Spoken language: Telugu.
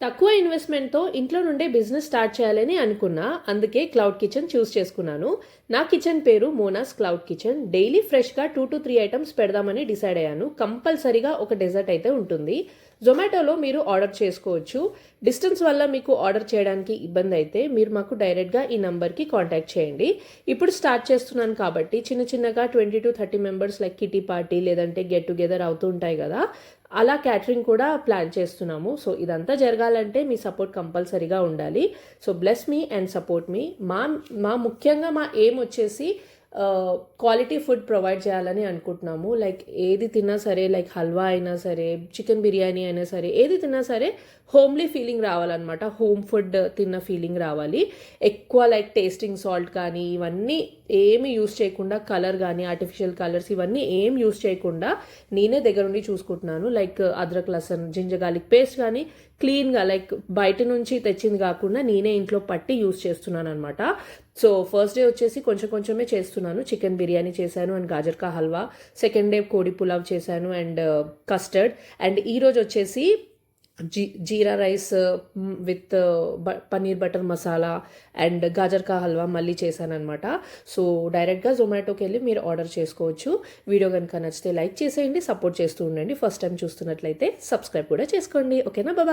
తక్కువ ఇన్వెస్ట్మెంట్తో ఇంట్లో నుండే బిజినెస్ స్టార్ట్ చేయాలని అనుకున్నా. అందుకే క్లౌడ్ కిచెన్ చూస్ చేసుకున్నాను. నా కిచెన్ పేరు మోనాస్ క్లౌడ్ కిచెన్. డైలీ ఫ్రెష్గా 2 to 3 ఐటమ్స్ పెడదామని డిసైడ్ అయ్యాను. కంపల్సరీగా ఒక డెజర్ట్ అయితే ఉంటుంది. జొమాటోలో మీరు ఆర్డర్ చేసుకోవచ్చు. డిస్టెన్స్ వల్ల మీకు ఆర్డర్ చేయడానికి ఇబ్బంది అయితే మీరు మాకు డైరెక్ట్గా ఈ నంబర్కి కాంటాక్ట్ చేయండి. ఇప్పుడు స్టార్ట్ చేస్తున్నాను కాబట్టి చిన్న చిన్నగా 20 to 30 members like kitty party లేదంటే గెట్ టుగెదర్ అవుతూ ఉంటాయి కదా, అలా క్యాటరింగ్ కూడా ప్లాన్ చేస్తున్నాము. సో ఇదంతా జరగాలంటే మీ సపోర్ట్ కంపల్సరీగా ఉండాలి. So bless me and support me. మా ముఖ్యంగా మా ఎయిమ్ వచ్చేసి క్వాలిటీ ఫుడ్ ప్రొవైడ్ చేయాలని అనుకుంటున్నాము. లైక్ ఏది తిన్నా సరే, లైక్ హల్వా అయినా సరే, చికెన్ బిర్యానీ అయినా సరే, ఏది తిన్నా సరే హోమ్లీ ఫీలింగ్ రావాలన్నమాట. హోమ్ ఫుడ్ తిన్న ఫీలింగ్ రావాలి. ఎక్కువ లైక్ టేస్టింగ్ సాల్ట్ కానీ ఇవన్నీ ఏమి యూస్ చేయకుండా, కలర్ కానీ ఆర్టిఫిషియల్ కలర్స్ ఇవన్నీ ఏం యూస్ చేయకుండా నేనే దగ్గర నుండి చూసుకుంటున్నాను. లైక్ అద్రక్ లసన్ జింజర్ గార్లిక్ పేస్ట్ కానీ క్లీన్గా లైక్ బయట నుంచి తెచ్చింది కాకుండా నేనే ఇంట్లో పట్టి యూస్ చేస్తున్నాను అనమాట. సో ఫస్ట్ డే వచ్చేసి కొంచెం కొంచెమే చేస్తున్నాను. చికెన్ బిర్యానీ చేశాను and gajar ka halwa. Second day కోడి పులావ్ చేశాను అండ్ కస్టర్డ్. అండ్ ఈరోజు వచ్చేసి jeera rice with paneer butter masala and gajar ka halwa మళ్ళీ చేశాను అనమాట. సో డైరెక్ట్గా జొమాటోకి వెళ్ళి మీరు ఆర్డర్ చేసుకోవచ్చు. వీడియో కనుక నచ్చితే లైక్ చేసేయండి, సపోర్ట్ చేస్తూ ఉండండి. ఫస్ట్ టైం చూస్తున్నట్లయితే సబ్స్క్రైబ్ కూడా చేసుకోండి. ఓకేనా బాబా.